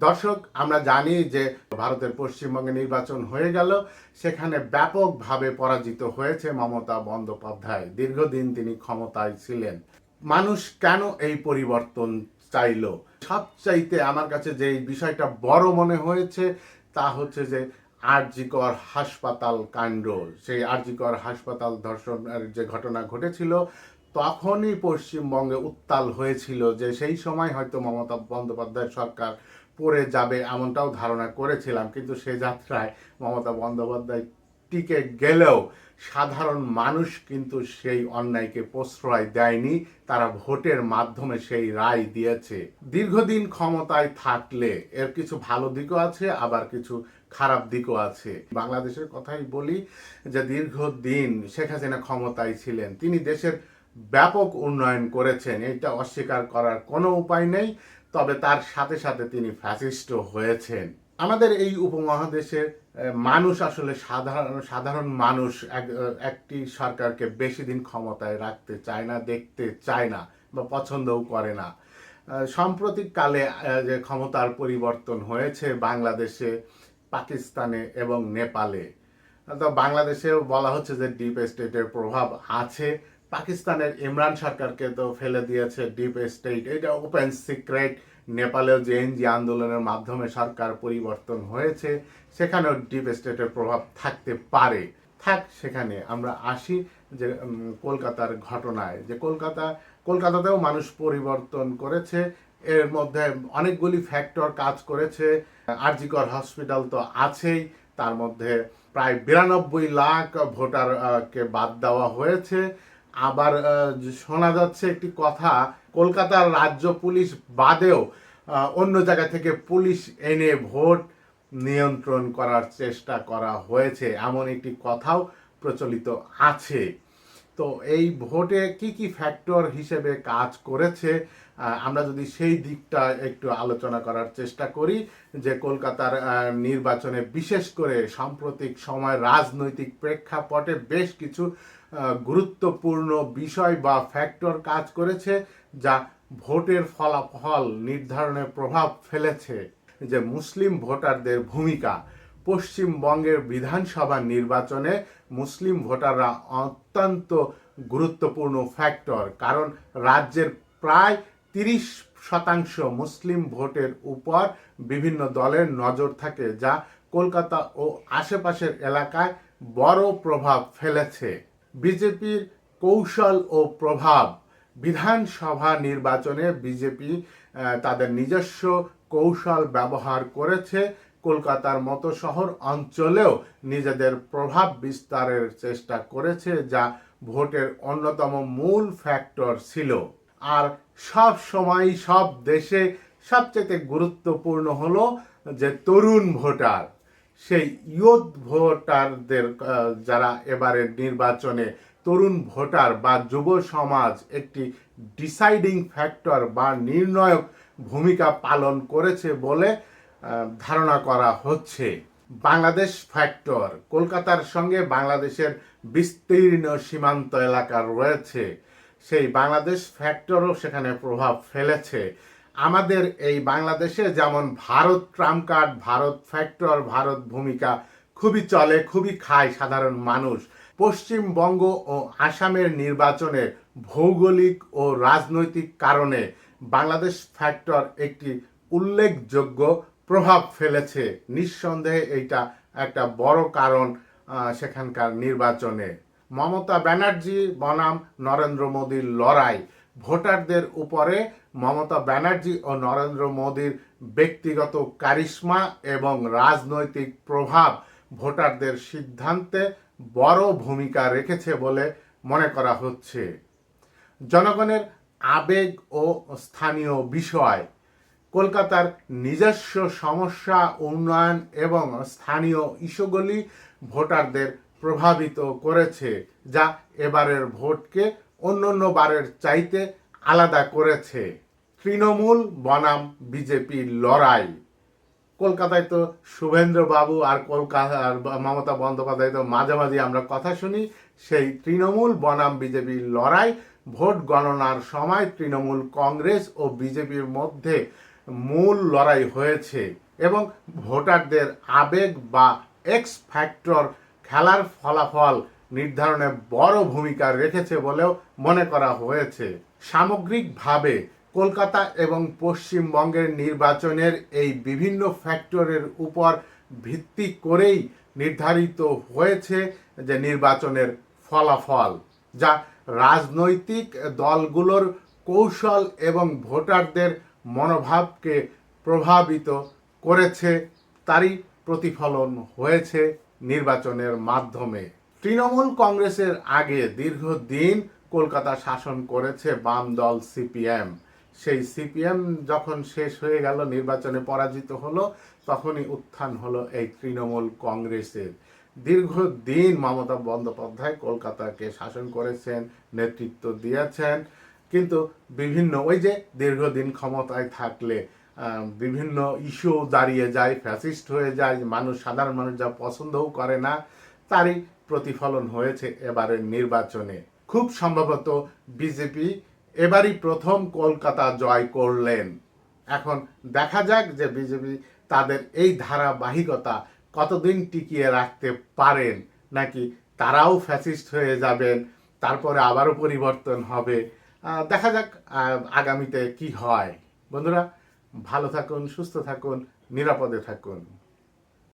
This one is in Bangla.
দর্শক, আমরা জানি যে ভারতের পশ্চিমবঙ্গে নির্বাচন হয়ে গেল। সেখানে ব্যাপকভাবে পরাজিত হয়েছে মমতা বন্দ্যোপাধ্যায়। দীর্ঘদিন তিনি ক্ষমতায় ছিলেন। মানুষ কেন এই পরিবর্তন চাইলো? সবচাইতে আমার কাছে যে বিষয়টা বড় মনে হয়েছে তা হচ্ছে যে আরজিকর হাসপাতাল কাণ্ড। সেই আরজিকর হাসপাতাল ধর্ষণের যে ঘটনা ঘটেছিল, তখনই পশ্চিমবঙ্গে উত্তাল হয়েছিল যে সেই সময় হয়তো মমতা বন্দ্যোপাধ্যায় সরকার পড়ে যাবে, এমনটাও ধারণা করেছিলাম। কিন্তু সে যাত্রায় মমতা বন্দ্যোপাধ্যায় টিকে গেলেও সাধারণ মানুষ কিন্তু সেই অন্যায়কে প্রশ্রয় দেয়নি। তারা ভোটের মাধ্যমে সেই রায় দিয়েছে। দীর্ঘদিন ক্ষমতায় থাকলে এর কিছু ভালো দিকও আছে, আবার কিছু খারাপ দিকও আছে। বাংলাদেশের কথাই বলি যে দীর্ঘদিন শেখ হাসিনা ক্ষমতায় ছিলেন, তিনি দেশের ব্যাপক উন্নয়ন করেছেন, এটা অস্বীকার করার কোনো উপায় নেই। তবে তার সাথে সাথে তিনি ফ্যাসিস্ট হয়েছেন। আমাদের এই উপমহাদেশের মানুষ আসলে সাধারণ মানুষ একটি সরকারকে বেশি দিন ক্ষমতায় রাখতে চায় না, দেখতে চায় না বা পছন্দও করে না। সাম্প্রতিককালে যে ক্ষমতার পরিবর্তন হয়েছে বাংলাদেশে, পাকিস্তানে এবং নেপালে, তো বাংলাদেশেও বলা হচ্ছে যে ডিপ স্টেটের প্রভাব আছে। পাকিস্তানের ইমরান সরকারকে তো ফেলে দিয়েছে ডিপ স্টেট, এটা ওপেন সিক্রেট। নেপালেও জেএনজি আন্দোলনের মাধ্যমে সরকার পরিবর্তন হয়েছে, সেখানেও ডিপ স্টেটের প্রভাব থাকতে পারে। থাক, সেখানে আমরা আসি যে কলকাতার ঘটনায়। যে কলকাতাতেও মানুষ পরিবর্তন করেছে, এর মধ্যে অনেকগুলি ফ্যাক্টর কাজ করেছে। আরজিকর হসপিটাল তো আছেই, তার মধ্যে প্রায় 92 লাখ ভোটারকে বাদ দেওয়া হয়েছে। আবার শোনা যাচ্ছে একটি কথা, কলকাতার রাজ্য পুলিশ বাদেও অন্য জায়গা থেকে পুলিশ এনে ভোট নিয়ন্ত্রণ করার চেষ্টা করা হয়েছে, এমন একটি কথাও প্রচলিত আছে। তো এই ভোটে কি কি ফ্যাক্টর হিসেবে কাজ করেছে, আমরা যদি সেই দিকটা একটু আলোচনা করার চেষ্টা করি, যে কলকাতার নির্বাচনে বিশেষ করে সাম্প্রতিক সময় রাজনৈতিক প্রেক্ষাপটে বেশ কিছু গুরুত্বপূর্ণ বিষয় বা ফ্যাক্টর কাজ করেছে যা ভোটের ফলাফল নির্ধারণে প্রভাব ফেলেছে। যে মুসলিম ভোটারদের ভূমিকা, পশ্চিমবঙ্গের বিধানসভা নির্বাচনে মুসলিম ভোটাররা অত্যন্ত গুরুত্বপূর্ণ ফ্যাক্টর, কারণ রাজ্যের প্রায় 30% মুসলিম ভোটের উপর বিভিন্ন দলের নজর থাকে, যা কলকাতা ও আশেপাশের এলাকায় বড় প্রভাব ফেলেছে। বিজেপির কৌশল ও প্রভাব, বিধানসভা নির্বাচনে বিজেপি তাদের নিজস্ব কৌশল ব্যবহার করেছে। কলকাতার মতো শহর অঞ্চলেও নিজেদের প্রভাব বিস্তারের চেষ্টা করেছে, যা ভোটের অন্যতম মূল ফ্যাক্টর ছিল। আর সব সময় সব দেশে সবচেয়ে গুরুত্বপূর্ণ হলো যে তরুণ ভোটার, সেই ইয়ুথ ভোটারদের, যারা এবারের নির্বাচনে তরুণ ভোটার বা যুব সমাজ একটি ডিসাইডিং ফ্যাক্টর বা নির্ণায়ক ভূমিকা পালন করেছে বলে ধারণা করা হচ্ছে। বাংলাদেশ ফ্যাক্টর, কলকাতার সঙ্গে বাংলাদেশের বিস্তীর্ণ সীমান্ত এলাকা রয়েছে, সেই বাংলাদেশ ফ্যাক্টরও সেখানে প্রভাব ফেলেছে। আমাদের এই বাংলাদেশে যেমন Bharat Trump card, Bharat factor, Bharat ভূমিকা খুবই চলে, খুবই খায় সাধারণ মানুষ। পশ্চিমবঙ্গ ও আসামের নির্বাচনে ভৌগোলিক ও রাজনৈতিক কারণে বাংলাদেশ ফ্যাক্টর একটি উল্লেখযোগ্য প্রভাব ফেলেছে। নিঃসন্দেহে এইটা একটা বড় কারণ সেখানকার নির্বাচনে। মমতা ব্যানার্জি বনাম নরেন্দ্র মোদীর লড়াই, ভোটারদের উপরে মমতা ব্যানার্জি ও নরেন্দ্র মোদীর ব্যক্তিগত কারিশমা এবং রাজনৈতিক প্রভাব ভোটারদের সিদ্ধান্তে বড় ভূমিকা রেখেছে বলে মনে করা হচ্ছে। জনগণের আবেগ ও স্থানীয় বিষয়, কলকাতার নিজস্ব সমস্যা, উন্নয়ন এবং স্থানীয় ইস্যুগুলি ভোটারদের প্রভাবিত করেছে, যা এবারের ভোটকে অন্য বারের চাইতে আলাদা করেছে। তৃণমূল বনাম বিজেপির লড়াই, কলকাতায় তো শুভেন্দ্র বাবু আর কলকাতার মমতা বন্দ্যোপাধ্যায় তো মাঝে মাঝে আমরা কথা শুনি। সেই তৃণমূল বনাম বিজেপির লড়াই, ভোট গণনার সময় তৃণমূল কংগ্রেস ও বিজেপির মধ্যে মূল লড়াই হয়েছে এবং ভোটারদের আবেগ বা এক্স ফ্যাক্টর খেলার ফলাফল নির্ধারণে বড় ভূমিকা রেখেছে বলেও মনে করা হয়েছে। সামগ্রিকভাবে কলকাতা এবং পশ্চিমবঙ্গের নির্বাচনের এই বিভিন্ন ফ্যাক্টরের উপর ভিত্তি করেই নির্ধারিত হয়েছে যে নির্বাচনের ফলাফল, যা রাজনৈতিক দলগুলোর কৌশল এবং ভোটারদের মনোভাবকে প্রভাবিত করেছে, তারই প্রতিফলন হয়েছে নির্বাচনের মাধ্যমে। তৃণমূল কংগ্রেসের আগে দীর্ঘদিন কলকাতা শাসন করেছে বাম দল সিপিএম। সেই সিপিএম যখন শেষ হয়ে গেল, নির্বাচনে পরাজিত হলো, তখনই উত্থান হলো এই তৃণমূল কংগ্রেসের। দীর্ঘদিন মমতা বন্দ্যোপাধ্যায় কলকাতাকে শাসন করেছেন, নেতৃত্ব দিয়েছেন, কিন্তু বিভিন্ন ওই যে দীর্ঘদিন ক্ষমতায় থাকলে বিভিন্ন ইস্যু দাঁড়িয়ে যায়, ফ্যাসিস্ট হয়ে যায়, সাধারণ মানুষ যা পছন্দও করে না, তারই প্রতিফলন হয়েছে এবারের নির্বাচনে। খুব সম্ভবত বিজেপি এবারই প্রথম কলকাতা জয় করলেন। এখন দেখা যাক যে বিজেপি তাদের এই ধারাবাহিকতা কতদিন টিকিয়ে রাখতে পারেন, নাকি তারাও ফ্যাসিস্ট হয়ে যাবেন, তারপরে আবারও পরিবর্তন হবে। দেখা যাক আগামীতে কি হয়। বন্ধুরা, ভালো থাকুন, সুস্থ থাকুন, নিরাপদে থাকুন।